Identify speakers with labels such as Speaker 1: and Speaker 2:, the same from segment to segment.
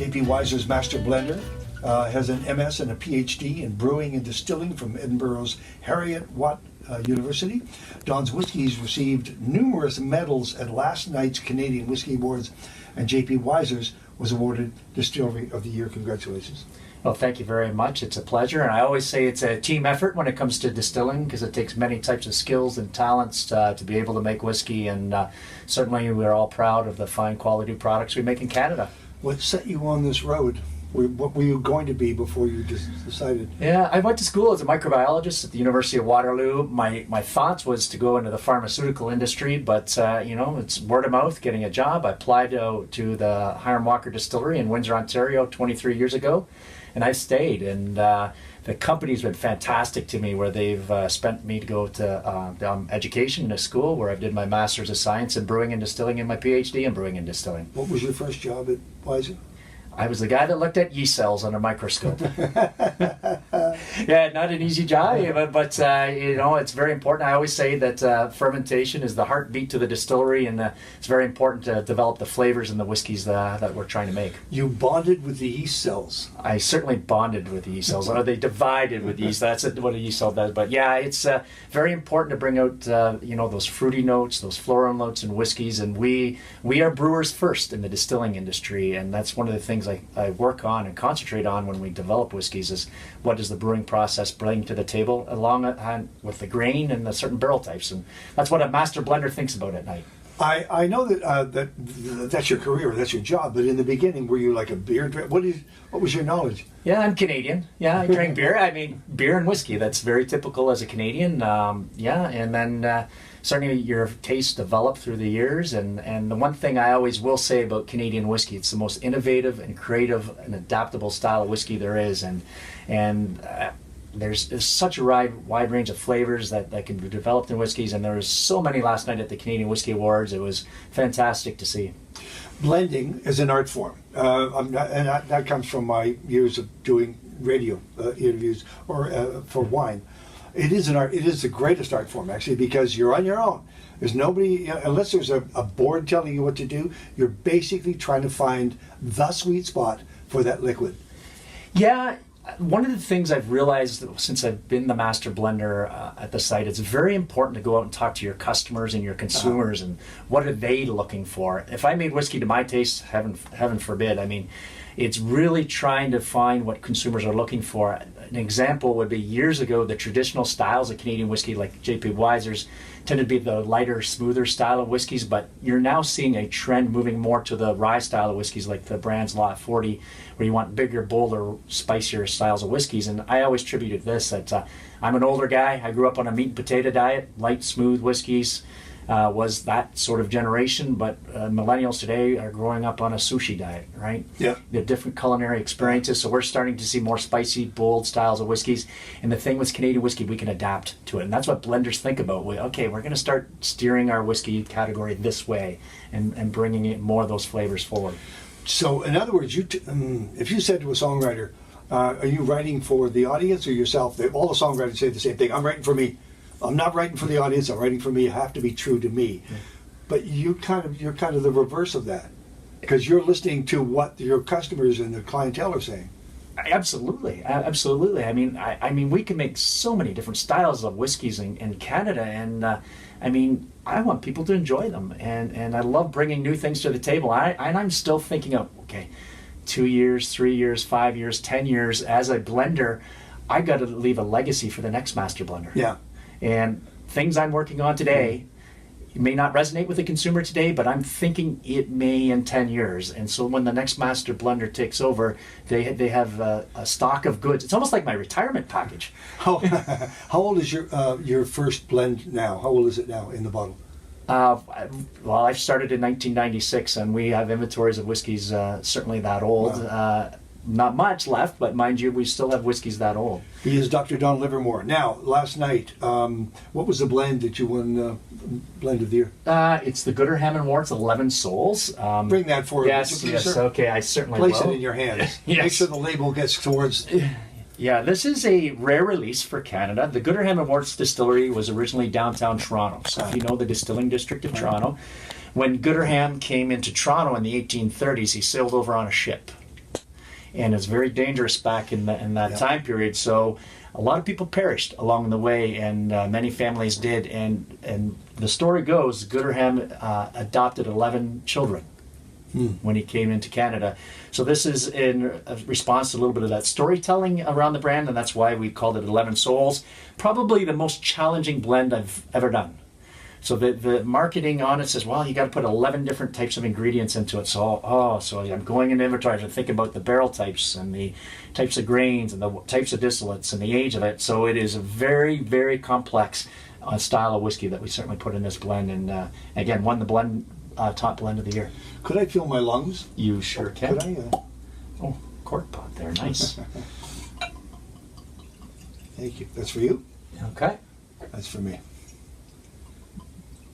Speaker 1: J.P. Weiser's Master Blender has an MS and a PhD in brewing and distilling from Edinburgh's Harriet Watt University. Don's Whisky's received numerous medals at last night's Canadian Whisky Awards, and J.P. Weiser's was awarded Distillery of the Year. Congratulations.
Speaker 2: Well, thank you very much. It's a pleasure. And I always say it's a team effort when it comes to distilling, because it takes many types of skills and talents to be able to make whiskey. And certainly we're all proud of the fine quality products we make in Canada.
Speaker 1: What set you on this road? What were you going to be before you decided?
Speaker 2: Yeah, I went to school as a microbiologist at the University of Waterloo. My thoughts was to go into the pharmaceutical industry, but it's word of mouth, getting a job. I applied to the Hiram Distillery in Windsor, Ontario 23 years ago, and I stayed. And the company's been fantastic to me, where they've spent me to go to education in a school where I did my Master's of Science in Brewing and Distilling and my PhD in Brewing and Distilling.
Speaker 1: What was your first job at Weiser?
Speaker 2: I was the guy that looked at yeast cells under a microscope. Yeah, not an easy job, but it's very important. I always say that fermentation is the heartbeat to the distillery, and it's very important to develop the flavors in the whiskeys that we're trying to make.
Speaker 1: You bonded with the yeast cells.
Speaker 2: I certainly bonded with the yeast cells. Or they divided with yeast. That's what a yeast cell does. But yeah, it's very important to bring out those fruity notes, those floral notes in whiskeys, and we are brewers first in the distilling industry, and that's one of the things I work on and concentrate on when we develop whiskeys is what does the brewing process bring to the table along with the grain and the certain barrel types, and that's what a master blender thinks about at night.
Speaker 1: I know that that's your career, that's your job, but in the beginning, were you like a beer drinker? What was your knowledge?
Speaker 2: Yeah, I'm Canadian. Yeah, I drink beer. I mean, beer and whiskey, that's very typical as a Canadian. And then certainly your taste developed through the years, and the one thing I always will say about Canadian whiskey, it's the most innovative and creative and adaptable style of whiskey there is, and there's such a wide range of flavors that can be developed in whiskeys, and there was so many last night at the Canadian Whisky Awards. It was fantastic to see. Blending
Speaker 1: is an art form, and that comes from my years of doing radio interviews or for wine. It is an art. It is the greatest art form, actually, because you're on your own. There's nobody, unless there's a board telling you what to do, you're basically trying to find the sweet spot for that liquid.
Speaker 2: Yeah. One of the things I've realized since I've been the master blender at the site, it's very important to go out and talk to your customers and your consumers and what are they looking for. If I made whiskey to my taste, heaven forbid, I mean, it's really trying to find what consumers are looking for. An example would be years ago, the traditional styles of Canadian whiskey, like J.P. Weiser's, tended to be the lighter, smoother style of whiskeys, but you're now seeing a trend moving more to the rye style of whiskeys, like the brand's Lot 40, where you want bigger, bolder, spicier styles of whiskeys. And I always attributed this that I'm an older guy. I grew up on a meat and potato diet. Light, smooth whiskeys was that sort of generation, but millennials today are growing up on a sushi diet, right?
Speaker 1: Yeah.
Speaker 2: They're different culinary experiences, so we're starting to see more spicy, bold styles of whiskeys. And the thing with Canadian whiskey, we can adapt to it, and that's what blenders think about. We're going to start steering our whiskey category this way and bringing in more of those flavors forward.
Speaker 1: So, in other words, if you said to a songwriter, are you writing for the audience or yourself? All the songwriters say the same thing. I'm writing for me. I'm not writing for the audience. I'm writing for me. You have to be true to me. Mm. But you're kind of the reverse of that, because you're listening to what your customers and the clientele are saying.
Speaker 2: Absolutely. I mean, we can make so many different styles of whiskeys in Canada, and I want people to enjoy them, and I love bringing new things to the table. I'm still thinking of 2 years, 3 years, 5 years, 10 years as a blender. I got to leave a legacy for the next master blender.
Speaker 1: Yeah.
Speaker 2: And things I'm working on today may not resonate with the consumer today, but I'm thinking it may in 10 years. And so when the next master blender takes over, they have a stock of goods. It's almost like my retirement package.
Speaker 1: How old is your first blend now? How old is it now in the bottle?
Speaker 2: Well, I started in 1996, and we have inventories of whiskeys certainly that old. Wow. Not much left, but mind you, we still have whiskeys that old.
Speaker 1: He is Dr. Don Livermore. Now, last night, what was the blend that you won Blend of the Year?
Speaker 2: It's the Gooderham & Worts 11 Souls.
Speaker 1: Bring that forward.
Speaker 2: Yes, okay, I certainly
Speaker 1: Place
Speaker 2: will.
Speaker 1: It in your hands.
Speaker 2: Yes.
Speaker 1: Make sure the label gets towards...
Speaker 2: Yeah, this is a rare release for Canada. The Gooderham & Worts Distillery was originally downtown Toronto. So if you know the distilling district of Toronto, when Gooderham came into Toronto in the 1830s, he sailed over on a ship. and it's very dangerous back in that
Speaker 1: Yeah.
Speaker 2: time period. So a lot of people perished along the way, and many families did. And the story goes, Gooderham adopted 11 children when he came into Canada. So this is in response to a little bit of that storytelling around the brand, and that's why we called it 11 Souls. Probably the most challenging blend I've ever done. So the marketing on it says, well, you got to put 11 different types of ingredients into it. So, so I'm going into inventory to think about the barrel types and the types of grains and the types of distillates and the age of it. So it is a very, very complex style of whiskey that we certainly put in this blend. And again, won the blend top blend of the year.
Speaker 1: Could I feel my lungs?
Speaker 2: You sure can.
Speaker 1: Could I?
Speaker 2: Oh, cork pot there, nice.
Speaker 1: Thank you. That's for you?
Speaker 2: Okay.
Speaker 1: That's for me.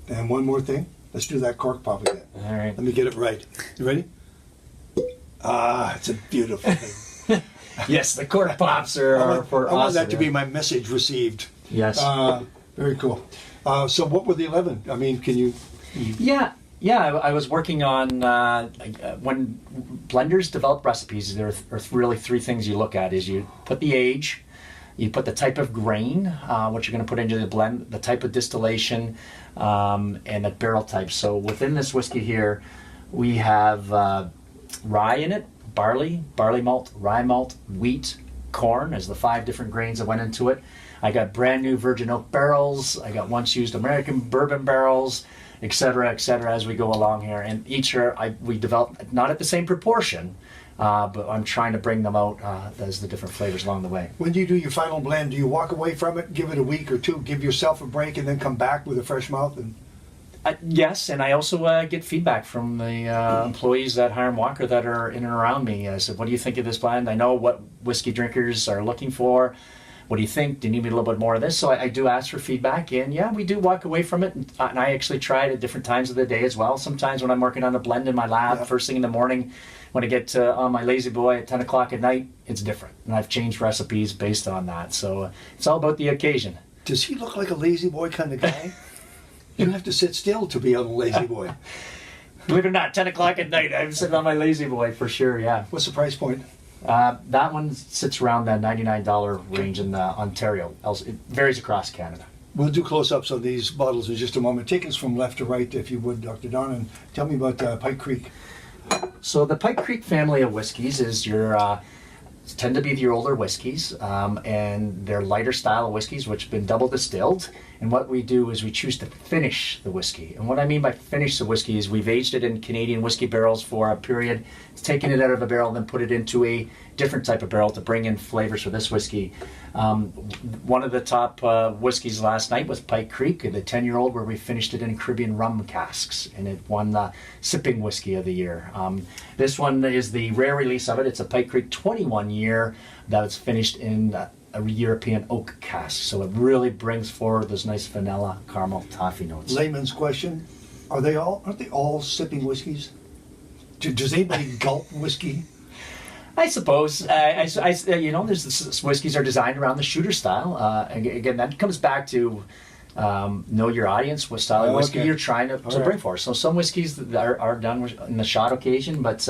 Speaker 1: And one more thing. Let's do that cork pop again.
Speaker 2: All right.
Speaker 1: Let me get it right. You ready? Ah, it's a beautiful thing.
Speaker 2: Yes, the cork pops are for
Speaker 1: I want
Speaker 2: awesome,
Speaker 1: that to be my message received.
Speaker 2: Yes.
Speaker 1: Very cool. So what were the 11? I mean, can you...
Speaker 2: Yeah, I was working on when blenders develop recipes. There are really three things you look at: is you put the age, you put the type of grain, what you're going to put into the blend, the type of distillation, and the barrel type. So within this whiskey here, we have rye in it, barley malt, rye malt, wheat, corn as the 5 different grains that went into it. I got brand new virgin oak barrels. I got once used American bourbon barrels, et cetera, as we go along here. And each we develop not at the same proportion, but I'm trying to bring them out as the different flavors along the way.
Speaker 1: When you do your final blend, do you walk away from it, give it a week or two, give yourself a break, and then come back with a fresh mouth? And
Speaker 2: Yes, and I also get feedback from the employees at Hiram Walker that are in and around me. I said, what do you think of this blend? I know what whiskey drinkers are looking for. What do you think? Do you need me a little bit more of this? So I do ask for feedback, and yeah, we do walk away from it. And I actually try it at different times of the day as well. Sometimes when I'm working on a blend in my lab, first thing in the morning, when I get on my lazy boy at 10 o'clock at night, it's different. And I've changed recipes based on that. So it's all about the occasion.
Speaker 1: does he look like a lazy boy kind of guy? You have to sit still to be on a lazy boy.
Speaker 2: Believe it or not, 10 o'clock at night, I'm sitting on my lazy boy for sure, yeah.
Speaker 1: What's the price point?
Speaker 2: That one sits around that $99 range in Ontario. It varies across Canada.
Speaker 1: We'll do close-ups on these bottles in just a moment. Take us from left to right, if you would, Dr. Don, and tell me about Pike Creek.
Speaker 2: So the Pike Creek family of whiskeys is tend to be your older whiskeys, and they're lighter style of whiskeys which have been double distilled. And what we do is we choose to finish the whiskey. And what I mean by finish the whiskey is we've aged it in Canadian whiskey barrels for a period, taken it out of the barrel, and then put it into a different type of barrel to bring in flavors for this whiskey. One of the top whiskeys last night was Pike Creek, the 10-year-old, where we finished it in Caribbean rum casks, and it won the Sipping Whiskey of the Year. This one is the rare release of it. It's a Pike Creek 21-year that's finished in a European oak cask, so it really brings forward those nice vanilla, caramel, toffee notes.
Speaker 1: Layman's question, aren't they all sipping whiskeys? Does anybody gulp whiskey?
Speaker 2: I suppose. There's whiskeys are designed around the shooter style. Again, that comes back to know your audience, what style of whiskey you're trying to bring forth. So some whiskeys are done in the shot occasion, but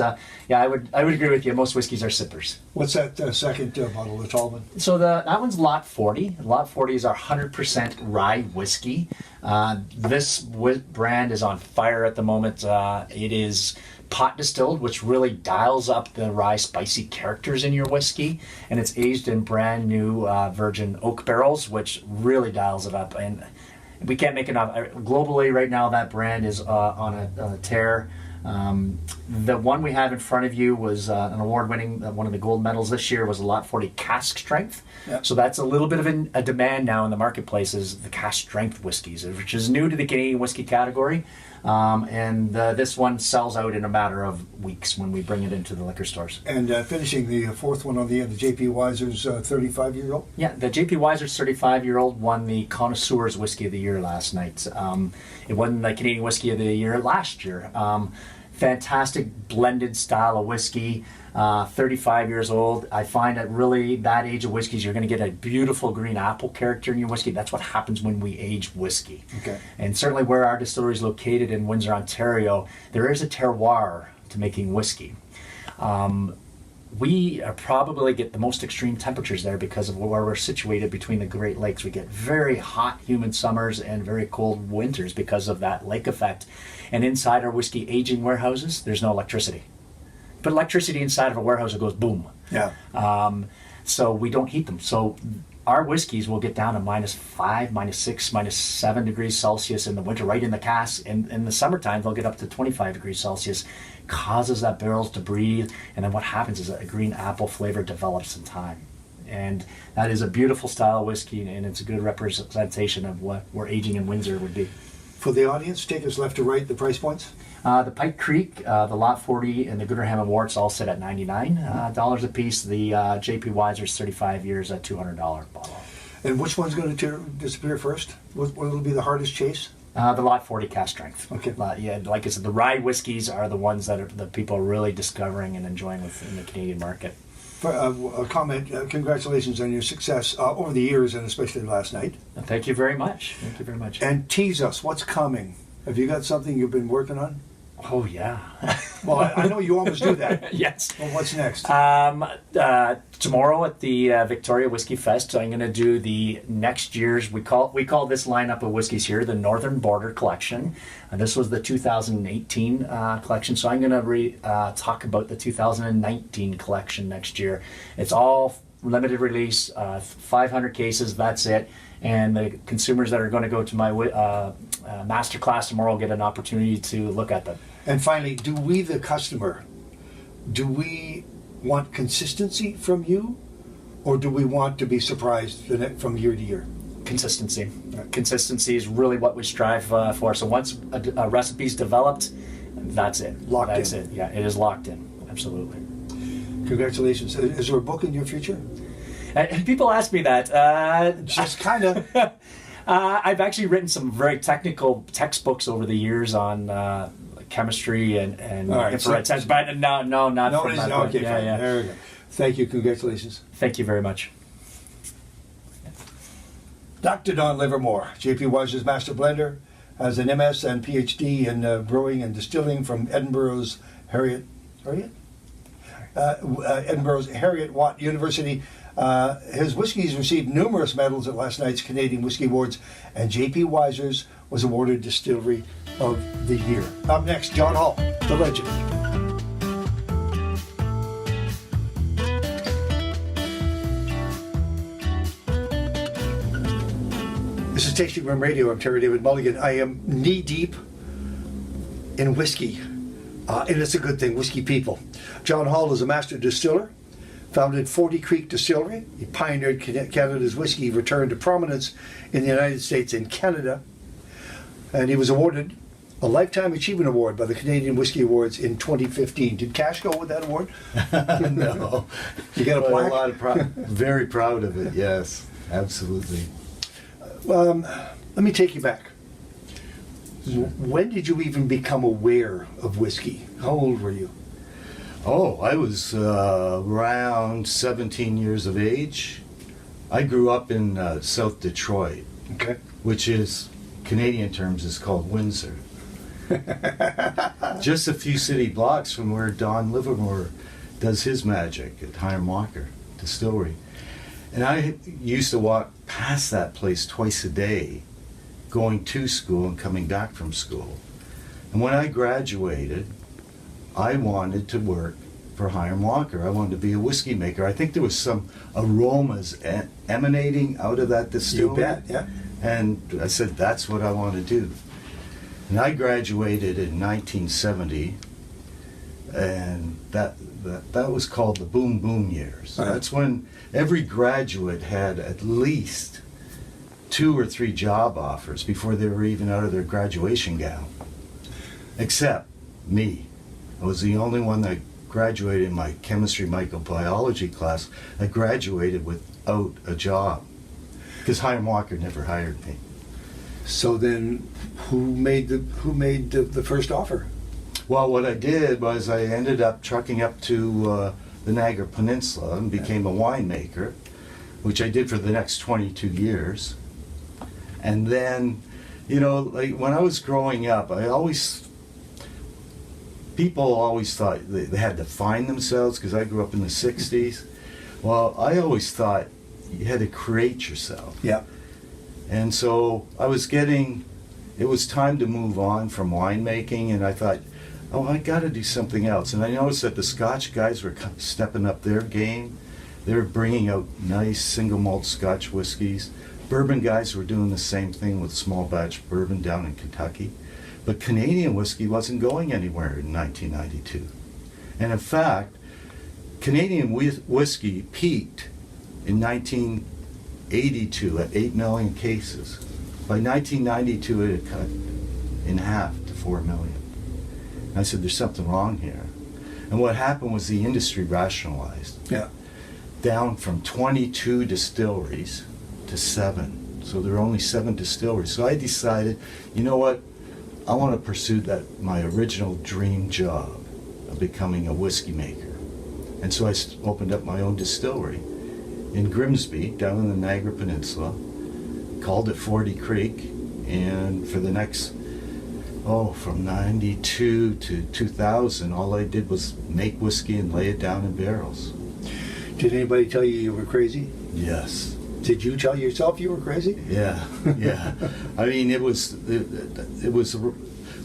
Speaker 2: I would agree with you. Most whiskeys are sippers.
Speaker 1: What's that second bottle, the tall one?
Speaker 2: So that one's Lot 40. Lot 40 is our 100% rye whiskey. This brand is on fire at the moment. It is pot distilled, which really dials up the rye spicy characters in your whiskey, and it's aged in brand new virgin oak barrels, which really dials it up. And we can't make enough. Globally right now, that brand is on a tear. The one we have in front of you was an award-winning, one of the gold medals this year was a Lot 40 cask strength. Yep. So that's a little bit of a demand now in the marketplace, is the cask strength whiskeys, which is new to the Canadian whiskey category. And this one sells out in a matter of weeks when we bring it into the liquor stores. And
Speaker 1: finishing the fourth one on the end, the J.P. Weiser's 35-year-old?
Speaker 2: Yeah, the J.P. Weiser's 35-year-old won the Connoisseur's Whiskey of the Year last night. It won the Canadian Whiskey of the Year last year. Fantastic blended style of whiskey. 35 years old. I find that really that age of whiskeys, you're going to get a beautiful green apple character in your whiskey. That's what happens when we age whiskey.
Speaker 1: Okay.
Speaker 2: And certainly where our distillery is located in Windsor, Ontario, there is a terroir to making whiskey. we probably get the most extreme temperatures there because of where we're situated between the Great Lakes. We get very hot, humid summers and very cold winters because of that lake effect. And inside our whiskey aging warehouses, there's no electricity. But electricity inside of a warehouse, it goes boom.
Speaker 1: Yeah.
Speaker 2: So we don't heat them. So our whiskeys will get down to -5, -6, -7 degrees Celsius in the winter, right in the cask. And in the summertime, they'll get up to 25 degrees Celsius. Causes that barrels to breathe. And then what happens is a green apple flavor develops in time. And that is a beautiful style of whiskey, and it's a good representation of what where aging in Windsor would be.
Speaker 1: For the audience, take us left to right, the price points.
Speaker 2: The Pike Creek, the Lot 40, and the Gooderham and Warts all sit at $99 a piece. The J.P. Weiser's 35 years at $200 bottle.
Speaker 1: And which one's going to disappear first? What will be the hardest chase?
Speaker 2: The Lot 40 cask strength.
Speaker 1: Okay.
Speaker 2: Yeah, like I said, the rye whiskeys are the ones that people are really discovering and enjoying within the Canadian market.
Speaker 1: For, a comment, congratulations on your success over the years and especially last night.
Speaker 2: Thank you very much. Thank you very much.
Speaker 1: And tease us, what's coming? Have you got something you've been working on?
Speaker 2: Oh, yeah.
Speaker 1: Well, I know you always do that.
Speaker 2: Yes.
Speaker 1: Well, what's next?
Speaker 2: Tomorrow at the Victoria Whiskey Fest, I'm going to do the next year's, we call this lineup of whiskeys here, the Northern Border Collection. This was the 2018 collection, so I'm going to talk about the 2019 collection next year. It's all limited release, 500 cases, that's it. And the consumers that are going to go to my master class tomorrow will get an opportunity to look at them.
Speaker 1: And finally, do we, the customer, do we want consistency from you, or do we want to be surprised from year to year?
Speaker 2: Consistency. Consistency is really what we strive for. So once a recipe's developed, that's it.
Speaker 1: Locked in.
Speaker 2: That's it. Yeah, it is locked in. Absolutely.
Speaker 1: Congratulations. Is there a book in your future?
Speaker 2: And people ask me that.
Speaker 1: Just kind of.
Speaker 2: I've actually written some very technical textbooks over the years on chemistry and
Speaker 1: right,
Speaker 2: infrared
Speaker 1: so-
Speaker 2: sensors, but not from that point.
Speaker 1: Okay, fine. There we go. Thank you. Congratulations.
Speaker 2: Thank you very much.
Speaker 1: Dr. Don Livermore, J.P. Weiser's Master Blender, has an MS and PhD in brewing and distilling from Edinburgh's Edinburgh's Harriet Watt University. His whiskeys received numerous medals at last night's Canadian Whisky Awards, and J.P. Weiser's was awarded Distillery of the Year. Up next, John Hall, the legend. This is Tasting Room Radio. I'm Terry David Mulligan. I am knee-deep in whiskey, and it's a good thing, whiskey people. John Hall is a master distiller, founded 40 Creek Distillery. He pioneered Canada's whiskey, returned to prominence in the United States and Canada, and he was awarded a Lifetime Achievement Award by the Canadian Whisky Awards in 2015. Did Cash go with that award?
Speaker 3: No.
Speaker 1: You got a
Speaker 3: But
Speaker 1: plaque?
Speaker 3: a lot of very proud of it, yes, absolutely.
Speaker 1: Let me take you back. When did you even become aware of whiskey? How old were you?
Speaker 3: Oh, I was around 17 years of age. I grew up in South Detroit,
Speaker 1: Okay.
Speaker 3: which is, Canadian terms, is called Windsor. Just a few city blocks from where Don Livermore does his magic at Hiram Distillery. And I used to walk past that place twice a day, going to school and coming back from school. And when I graduated, I wanted to work for Hiram Walker. I wanted to be a whiskey maker. I think there was some aromas emanating out of that distillery.
Speaker 1: You bet, yeah.
Speaker 3: And I said, that's what I want to do. And I graduated in 1970, and that was called the boom boom years.
Speaker 1: Uh-huh.
Speaker 3: That's when every graduate had at least 2 or 3 job offers before they were even out of their graduation gown. Except me. I was the only one that graduated in my chemistry microbiology class that graduated without a job, because Hiram Walker never hired me.
Speaker 1: So then, who made the first offer?
Speaker 3: Well, what I did was I ended up trucking up to the Niagara Peninsula and became a winemaker, which I did for the next 22 years. And then, like when I was growing up, I always people always thought they had to find themselves, because I grew up in the 60s. Well, I always thought you had to create yourself.
Speaker 1: Yeah.
Speaker 3: And so it was time to move on from winemaking, and I thought, oh, I got to do something else. And I noticed that the Scotch guys were stepping up their game. They were bringing out nice single malt Scotch whiskeys. Bourbon guys were doing the same thing with small batch bourbon down in Kentucky. But Canadian whiskey wasn't going anywhere in 1992. And in fact, Canadian whiskey peaked in 1982 at 8 million cases. By 1992, it had cut in half to 4 million. And I said, there's something wrong here. And what happened was the industry rationalized.
Speaker 1: Yeah.
Speaker 3: Down from 22 distilleries to 7. So there are only 7 distilleries. So I decided, you know what? I want to pursue my original dream job of becoming a whiskey maker. And so I opened up my own distillery in Grimsby, down in the Niagara Peninsula, called it 40 Creek, and for the next, from 92 to 2000, all I did was make whiskey and lay it down in barrels.
Speaker 1: Did anybody tell you were crazy?
Speaker 3: Yes.
Speaker 1: Did you tell yourself you were crazy?
Speaker 3: Yeah, yeah. I mean, it was,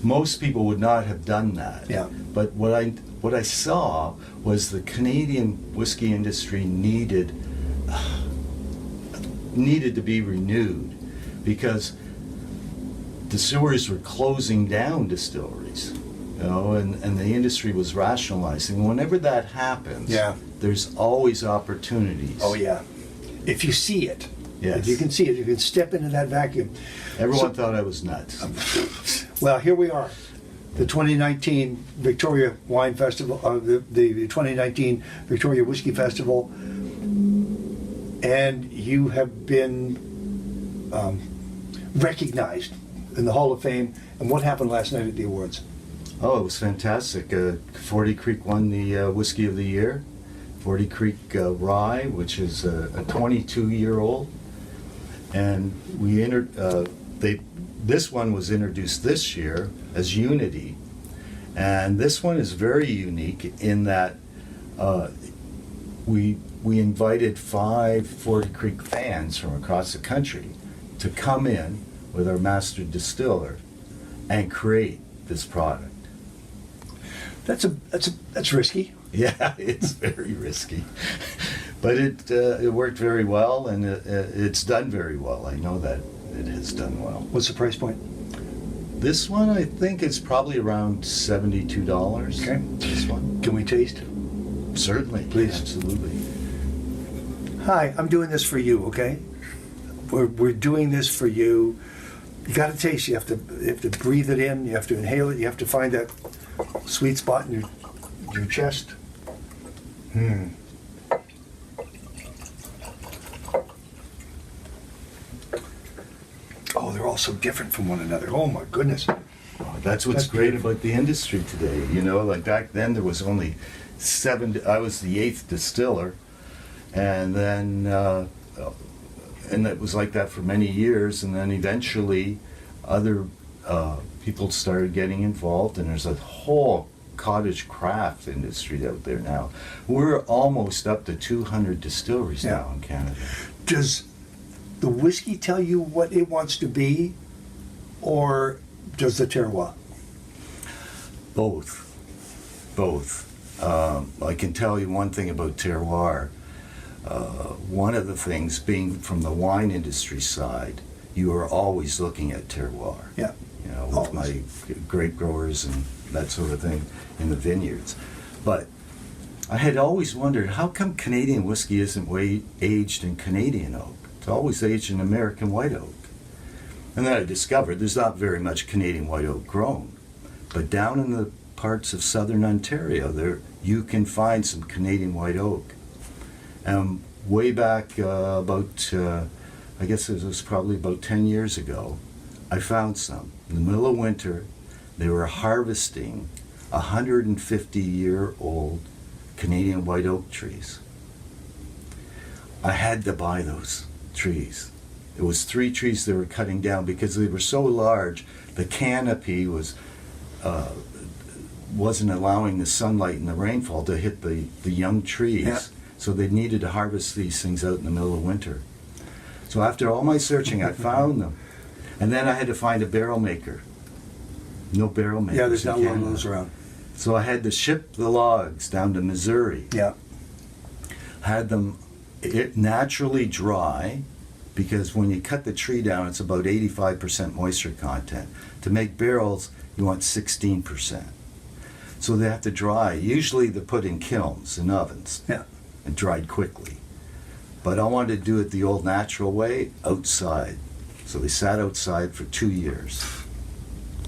Speaker 3: most people would not have done that.
Speaker 1: Yeah.
Speaker 3: But what I saw was the Canadian whiskey industry needed to be renewed, because distilleries were closing down distilleries, and the industry was rationalizing. Whenever that happens,
Speaker 1: Yeah.
Speaker 3: there's always opportunities.
Speaker 1: Oh, yeah. If you see it.
Speaker 3: Yes.
Speaker 1: If you can see it, you can step into that vacuum.
Speaker 3: Everyone thought I was nuts.
Speaker 1: Well, here we are. The 2019 Victoria Wine Festival, the 2019 Victoria Whiskey Festival, and you have been recognized in the Hall of Fame. And what happened last night at the awards?
Speaker 3: Oh, it was fantastic. 40 Creek won the Whiskey of the Year. 40 Creek Rye, which is a 22-year-old. And this one was introduced this year as Unity. And this one is very unique in that we invited 5 40 Creek fans from across the country to come in with our master distiller and create this product.
Speaker 1: That's risky.
Speaker 3: Yeah, it's very risky, but it worked very well, and it's done very well. I know that it has done well.
Speaker 1: What's the price point?
Speaker 3: This one, I think, is probably around $72.
Speaker 1: Okay.
Speaker 3: This one.
Speaker 1: Can we taste?
Speaker 3: Certainly,
Speaker 1: Please.
Speaker 3: absolutely.
Speaker 1: Hi, I'm doing this for you, okay? We're doing this for you. You got to taste. You have to breathe it in. You have to inhale it. You have to find that sweet spot in your chest. Oh, they're all so different from one another. Oh my goodness.
Speaker 3: That's what's
Speaker 1: That's
Speaker 3: great
Speaker 1: beautiful.
Speaker 3: about the industry today. Like back then there was only 7. I was the 8th distiller, and then and it was like that for many years. And then eventually, other people started getting involved, and there's a whole cottage craft industry out there now. We're almost up to 200 distilleries
Speaker 1: Yeah.
Speaker 3: now in Canada.
Speaker 1: Does the whiskey tell you what it wants to be, or does the terroir?
Speaker 3: Both. I can tell you one thing about terroir. One of the things, being from the wine industry side, you are always looking at terroir.
Speaker 1: Yeah.
Speaker 3: With
Speaker 1: Always.
Speaker 3: my grape growers and that sort of thing in the vineyards. But I had always wondered, how come Canadian whiskey isn't aged in Canadian oak? It's always aged in American white oak. And then I discovered there's not very much Canadian white oak grown. But down in the parts of southern Ontario, there you can find some Canadian white oak. Way back about, I guess it was probably about 10 years ago, I found some. In the middle of winter, they were harvesting 150-year-old Canadian white oak trees. I had to buy those trees. It was 3 trees they were cutting down because they were so large. The canopy was wasn't allowing the sunlight and the rainfall to hit the young trees.
Speaker 1: Yeah.
Speaker 3: So they needed to harvest these things out in the middle of winter. So after all my searching, I found them. And then I had to find a barrel maker. No barrel makers.
Speaker 1: Yeah, there's
Speaker 3: in
Speaker 1: not a lot of
Speaker 3: Canada.
Speaker 1: those around.
Speaker 3: So I had to ship the logs down to Missouri.
Speaker 1: Yeah.
Speaker 3: Had them naturally dry, because when you cut the tree down, it's about 85% moisture content. To make barrels, you want 16%. So they have to dry. Usually they're put in kilns and ovens
Speaker 1: Yeah.
Speaker 3: and dried quickly. But I wanted to do it the old natural way, outside. So they sat outside for 2 years.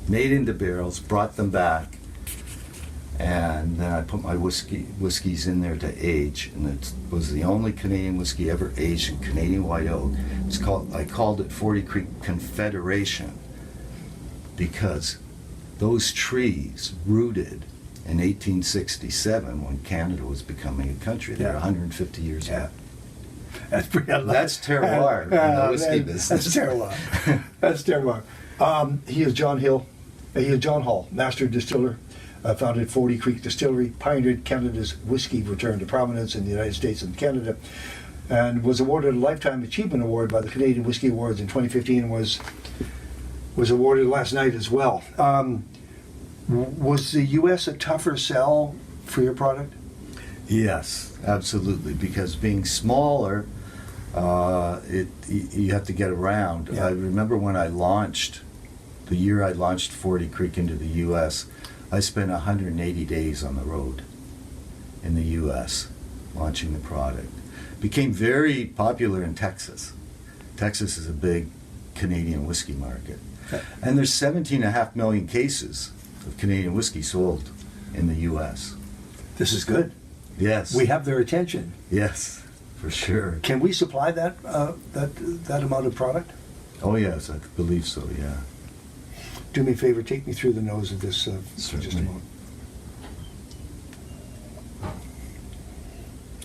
Speaker 3: Made into barrels, brought them back, and then I put my whiskeys in there to age, and it was the only Canadian whiskey ever aged in Canadian white oak. I called it 40 Creek Confederation, because those trees rooted in 1867 when Canada was becoming a country. They're
Speaker 1: Yeah.
Speaker 3: 150 years
Speaker 1: Yeah.
Speaker 3: old.
Speaker 1: That's pretty.
Speaker 3: That's terroir in the whiskey business.
Speaker 1: That's terroir. That's terroir. He is John Hill. He is John Hall, master distiller. Founded 40 Creek Distillery, pioneered Canada's whiskey return to prominence in the United States and Canada, and was awarded a Lifetime Achievement Award by the Canadian Whiskey Awards in 2015, and was awarded last night as well. Was the U.S. a tougher sell for your product?
Speaker 3: Yes, absolutely. Because being smaller, you have to get around.
Speaker 1: Yeah.
Speaker 3: I remember when I launched, the year I launched 40 Creek into the U.S., I spent 180 days on the road in the U.S. launching the product. Became very popular in Texas. Texas is a big Canadian whiskey market.
Speaker 1: Okay.
Speaker 3: And there's 17.5 million cases of Canadian whiskey sold in the U.S.
Speaker 1: This is good.
Speaker 3: Yes.
Speaker 1: We have their attention.
Speaker 3: Yes, for sure.
Speaker 1: Can we supply that that amount of product?
Speaker 3: Oh yes, I believe so. Yeah.
Speaker 1: Do me a favor, take me through the nose of this for just a
Speaker 3: Certainly.
Speaker 1: moment.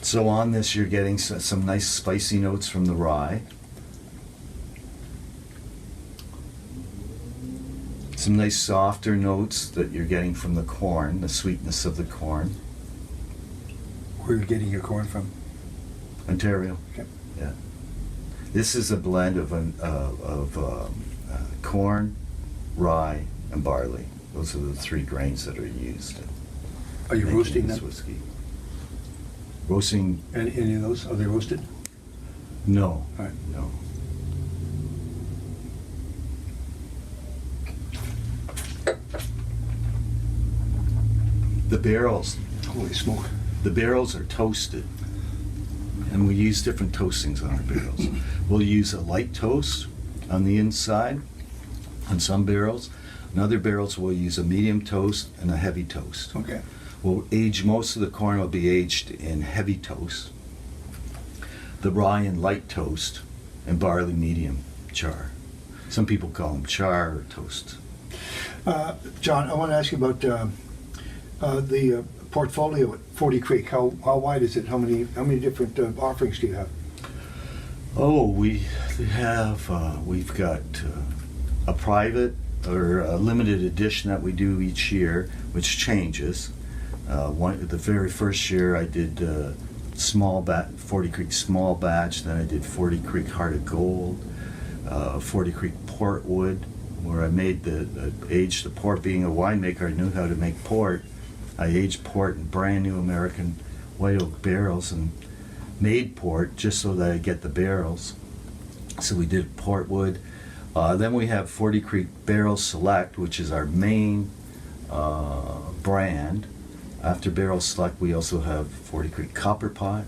Speaker 3: So on this, you're getting some nice spicy notes from the rye. Some nice softer notes that you're getting from the corn, the sweetness of the corn.
Speaker 1: Where are you getting your corn from?
Speaker 3: Ontario.
Speaker 1: Okay.
Speaker 3: Yeah. This is a blend of corn, rye, and barley. Those are the three grains that are used. in
Speaker 1: Are you
Speaker 3: making
Speaker 1: roasting
Speaker 3: this
Speaker 1: them?
Speaker 3: whiskey? Roasting?
Speaker 1: Any of those? Are they roasted?
Speaker 3: No.
Speaker 1: All right.
Speaker 3: No. The barrels.
Speaker 1: Holy smoke.
Speaker 3: The barrels are toasted, and we use different toastings on our barrels. We'll use a light toast on the inside on some barrels. In other barrels, we'll use a medium toast and a heavy toast.
Speaker 1: Okay.
Speaker 3: We'll age, most of the corn will be aged in heavy toast, the rye in light toast, and barley medium char. Some people call them char or toast.
Speaker 1: John, I want to ask you about the portfolio at 40 Creek. How wide is it? How many different offerings do you have?
Speaker 3: Oh, we have, we've got a private or a limited edition that we do each year, which changes. The very first year I did 40 Creek small batch, then I did 40 Creek Heart of Gold, 40 Creek Portwood, where I made aged the port. Being a winemaker, I knew how to make port. I aged port in brand new American white oak barrels and made port just so that I get the barrels. So we did Portwood. Then we have 40 Creek Barrel Select, which is our main brand. After Barrel Select, we also have 40 Creek Copper Pot,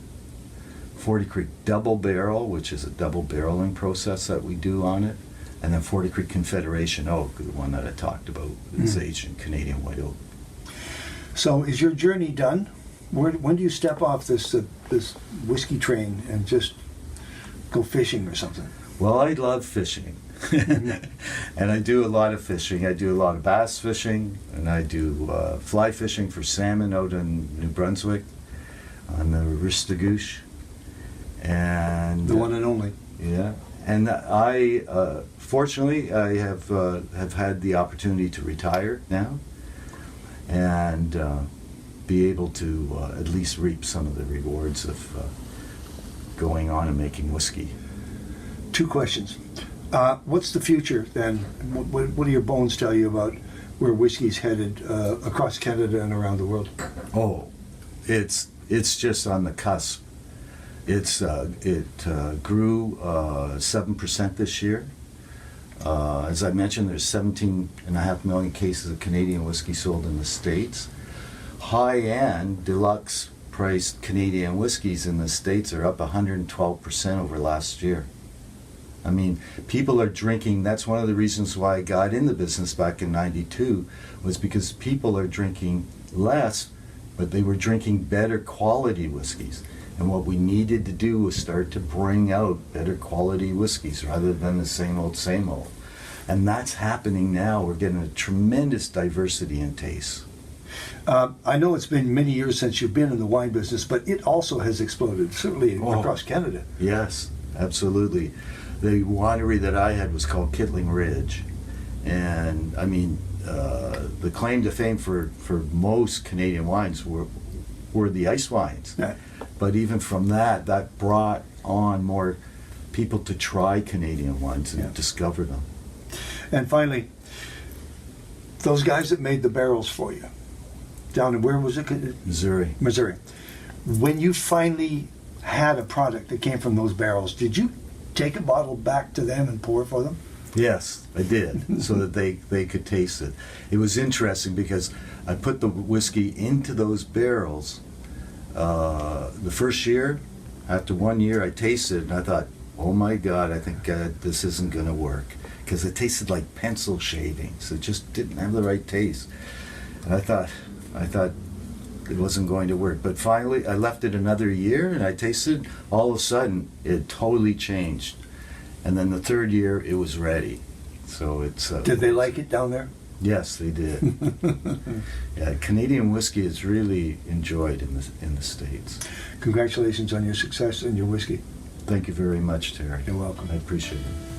Speaker 3: 40 Creek Double Barrel, which is a double barreling process that we do on it, and then 40 Creek Confederation Oak, the one that I talked about. It's aged in Canadian white oak.
Speaker 1: So is your journey done? When do you step off this whiskey train and just go fishing or something?
Speaker 3: Well, I love fishing. And I do a lot of fishing. I do a lot of bass fishing, and I do fly fishing for salmon out in New Brunswick on the Ristigouche. And
Speaker 1: The one and only.
Speaker 3: yeah, and fortunately I have had the opportunity to retire now, and be able to at least reap some of the rewards of going on and making whiskey.
Speaker 1: 2 questions. What's the future then? What do your bones tell you about where whiskey's headed across Canada and around the world?
Speaker 3: Oh, it's just on the cusp. It grew 7% this year. As I mentioned, there's 17.5 million cases of Canadian whiskey sold in the States. High-end, deluxe-priced Canadian whiskeys in the States are up 112% over last year. I mean, people are drinking. That's one of the reasons why I got in the business back in '92, was because people are drinking less, but they were drinking better quality whiskeys. And what we needed to do was start to bring out better quality whiskeys rather than the same old, same old. And that's happening now. We're getting a tremendous diversity in taste.
Speaker 1: I know it's been many years since you've been in the wine business, but it also has exploded, certainly across Canada.
Speaker 3: Yes, absolutely. The winery that I had was called Kittling Ridge. And I mean, the claim to fame for most Canadian wines were the ice wines.
Speaker 1: Yeah.
Speaker 3: But even from that brought on more people to try Canadian wines and discover them.
Speaker 1: And finally, those guys that made the barrels for you, down in, where was it?
Speaker 3: Missouri.
Speaker 1: Missouri. When you finally had a product that came from those barrels, did you take a bottle back to them and pour for them?
Speaker 3: Yes, I did, so that they could taste it. It was interesting because I put the whiskey into those barrels. The first year, after 1 year, I tasted it and I thought, oh my God, I think this isn't going to work, because it tasted like pencil shavings. It just didn't have the right taste. And I thought it wasn't going to work. But finally, I left it another year and I tasted. All of a sudden, it totally changed. And then the third year, it was ready. So it's.
Speaker 1: Did they like it down there?
Speaker 3: Yes, they did. Yeah, Canadian whiskey is really enjoyed in the States.
Speaker 1: Congratulations on your success and your whiskey.
Speaker 3: Thank you very much, Terry.
Speaker 1: You're welcome.
Speaker 3: I appreciate it.